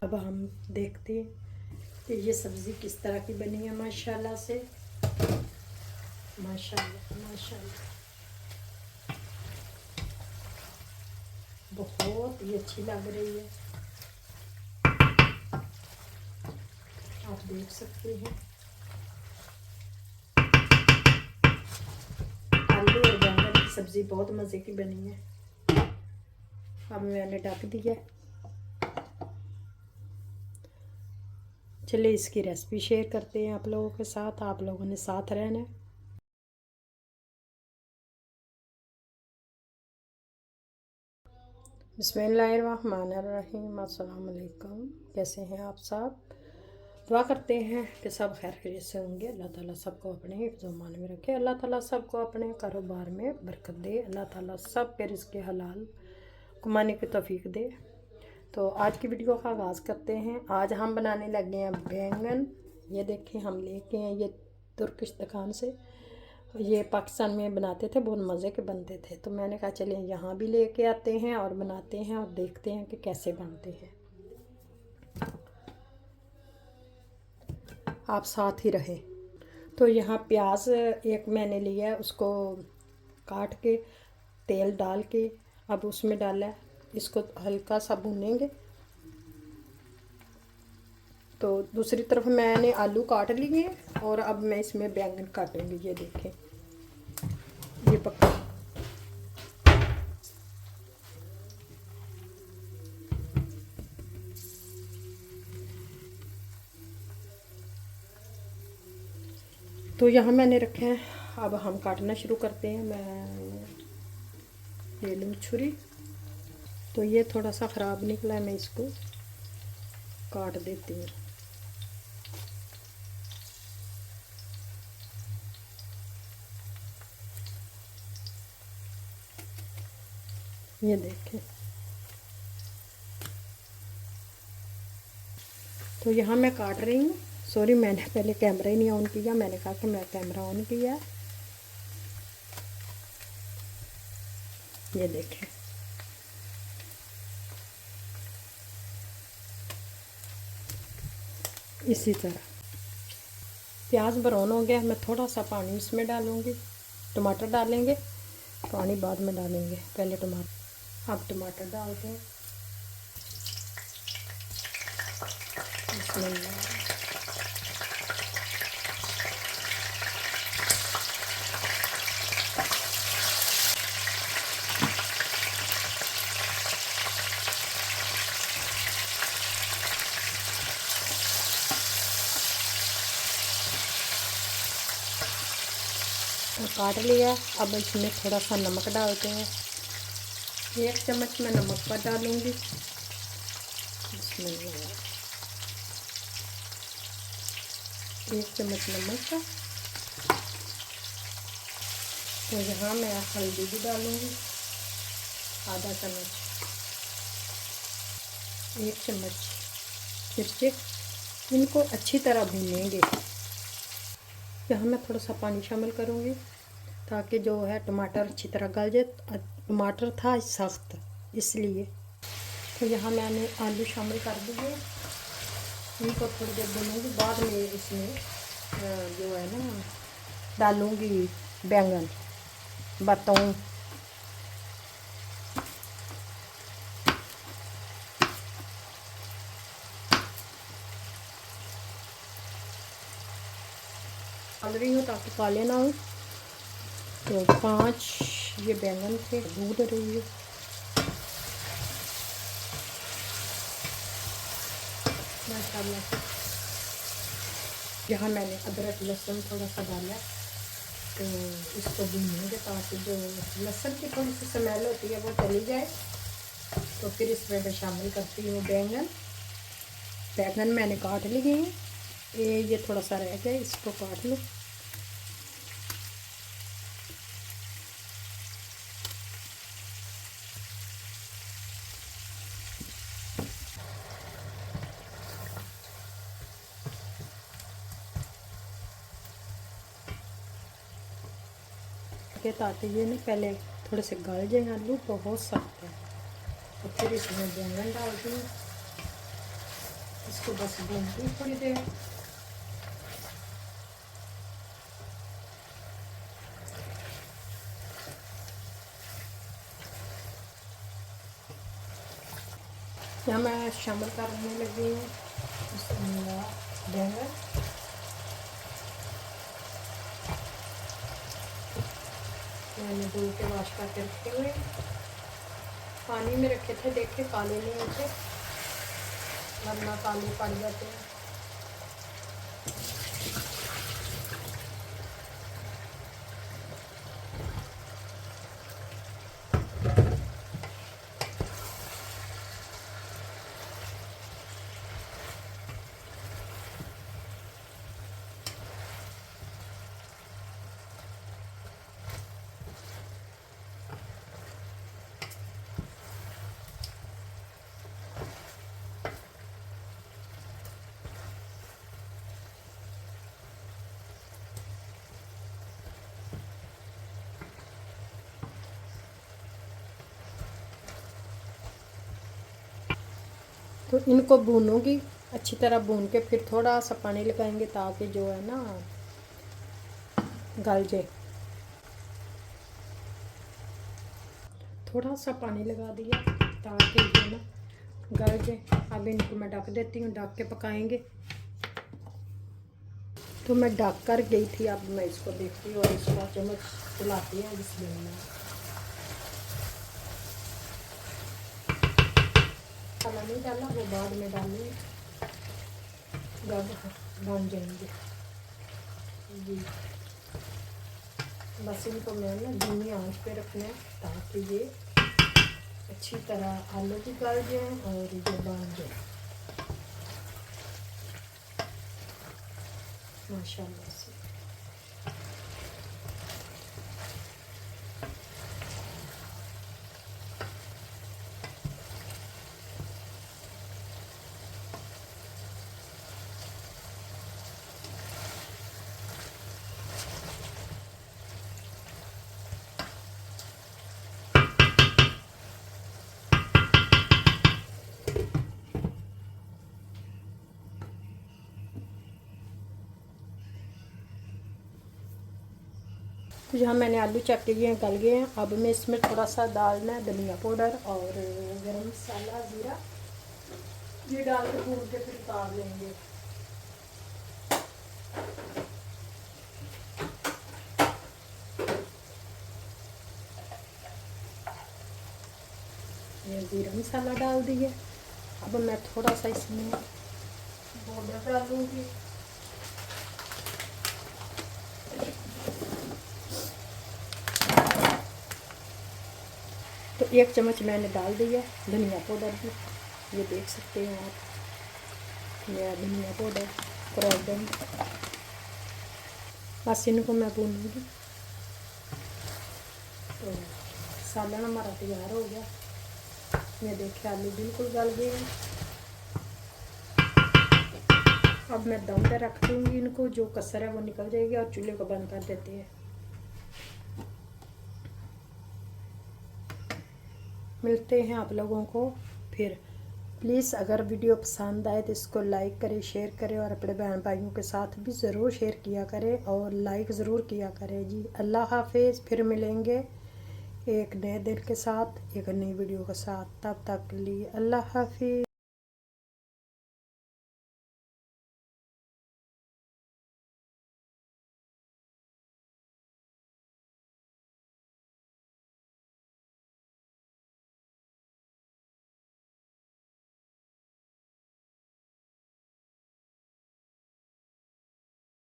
अब हम देखते हैं कि ये सब्ज़ी किस तरह की बनी है। माशाल्लाह से, माशाल्लाह माशाल्लाह, बहुत ही अच्छी लग रही है। आप देख सकते हैं आलू और बैंगन की सब्ज़ी बहुत मज़े की बनी है। अब मैंने ढक दिया। चलिए इसकी रेसिपी शेयर करते हैं आप लोगों के साथ। आप लोगों ने साथ रहना है। बिस्मिल्लाहिर्रहमानिर्रहीम। अस्सलाम वालेकुम। कैसे हैं आप सब? दुआ करते हैं कि सब खैर खैरियत से होंगे। अल्लाह ताला सबको अपने हिफ्ज़-ओ-मान में रखे। अल्लाह ताला सबको अपने कारोबार में बरकत दे। अल्लाह ताला सब के रिज़्क़ हलाल कमाने की तौफीक दे। तो आज की वीडियो का आगाज़ करते हैं। आज हम बनाने लगे हैं बैंगन। ये देखें, हम लेके हैं ये तुर्किश दुकान से। ये पाकिस्तान में बनाते थे, बहुत मज़े के बनते थे। तो मैंने कहा चलिए यहाँ भी लेके आते हैं और बनाते हैं और देखते हैं कि कैसे बनते हैं। आप साथ ही रहें। तो यहाँ प्याज एक मैंने लिया है, उसको काट के तेल डाल के अब उसमें डाला है। इसको हल्का सा भूनेंगे। तो दूसरी तरफ मैंने आलू काट लिए और अब मैं इसमें बैंगन काटूंगी। ये देखें, ये पक्का। तो यहाँ मैंने रखे हैं। अब हम काटना शुरू करते हैं। मैं ले लूँ छुरी। तो ये थोड़ा सा ख़राब निकला है, मैं इसको काट देती हूँ। ये देखें। तो यहाँ मैं काट रही हूँ। सॉरी, मैंने पहले कैमरा ही नहीं ऑन किया। मैंने कहा कि मैं कैमरा ऑन किया। ये देखें, इसी तरह प्याज ब्राउन हो गया। मैं थोड़ा सा पानी इसमें डालूँगी। टमाटर डालेंगे, पानी बाद में डालेंगे, पहले टमाटर। अब टमाटर डालते हैं। इसमें काट लिया। अब इसमें थोड़ा सा नमक डालते हैं। 1 चम्मच मैं नमक पर डालूँगी। इसमें 1 चम्मच नमक का। तो यहाँ मैं हल्दी भी डालूँगी, आधा चम्मच। 1 चम्मच मिर्ची। इनको अच्छी तरह भूनेंगे। यहाँ मैं थोड़ा सा पानी शामिल करूँगी ताकि जो है टमाटर अच्छी तरह गल जाए। टमाटर था सख्त, इसलिए। तो यहाँ मैंने आलू शामिल कर दिए। इनको थोड़ी देर भूनूँगी। बाद में इसमें जो है ना डालूँगी बैंगन, बताऊँ। डाल रही हूँ ताकि काले ना हो। तो 5 ये बैंगन थे, भून रही है। माशाल्लाह से। यहाँ मैंने अदरक लहसुन थोड़ा सा डाला। तो इसको भूनेंगे ताकि जो लहसुन की थोड़ी सी स्मेल होती है वो चली जाए। तो फिर इसमें मैं शामिल करती हूँ बैंगन। बैंगन मैंने काट लिए हैं। ये थोड़ा सा रह गया, इसको काट लो। के, ताकि ये ना पहले थोड़े से गल जाए। आलू बहुत सख्त है। और फिर इसमें बैंगन डाल दूँ, इसको बस भूनती थोड़ी देर। यहाँ मैं शामिल करने लगी हूँ बैंगन। मैंने धो के वॉश करके रखे हुए, पानी में रखे थे, देखे काले नहीं होते, वरना काले पड़ जाते हैं। तो इनको भूनूंगी अच्छी तरह, भून के फिर थोड़ा सा पानी लगाएंगे ताकि जो है ना गल जाए। थोड़ा सा पानी लगा दिया ताकि जो ना गल जाए। अब इनको मैं ढक देती हूँ, ढक के पकाएंगे। तो मैं ढक कर गई थी, अब मैं इसको देखती हूँ और इसका चम्मच चलाती हूँ। बिस्मिल्लाह। खाना नहीं डाला, वो बाद में डालेंगे जब बन जाएंगे जी। बस इनको मैं ना धीमी आंच पे रखना है ताकि ये अच्छी तरह आलू भी गल जाए और ये बन जाए माशाल्लाह से। तो यहाँ मैंने आलू चक लिए गल गए हैं। अब मैं इसमें थोड़ा सा डालना है धनिया पाउडर और गरम मसाला, जीरा, ये डाल के भून के फिर उतार लेंगे। ये जीरा मसाला डाल दिए। अब मैं थोड़ा सा इसमें पाउडर डालूंगी। तो 1 चम्मच मैंने डाल दिया धनिया पाउडर भी, ये देख सकते हैं आप, यह धनिया पाउडर पाउडर। बस इनको मैं भूनूंगी। तो सालन हमारा तैयार हो गया। ये देखिए आलू बिल्कुल गल गए हैं। अब मैं दम पे रख दूंगी इनको, जो कसर है वो निकल जाएगी और चूल्हे को बंद कर देते हैं। मिलते हैं आप लोगों को फिर। प्लीज़ अगर वीडियो पसंद आए तो इसको लाइक करें, शेयर करें और अपने बहन भाइयों के साथ भी ज़रूर शेयर किया करें और लाइक ज़रूर किया करें जी। अल्लाह हाफिज़। फिर मिलेंगे एक नए दिन के साथ, एक नई वीडियो के साथ। तब तक के लिए अल्लाह हाफिज़।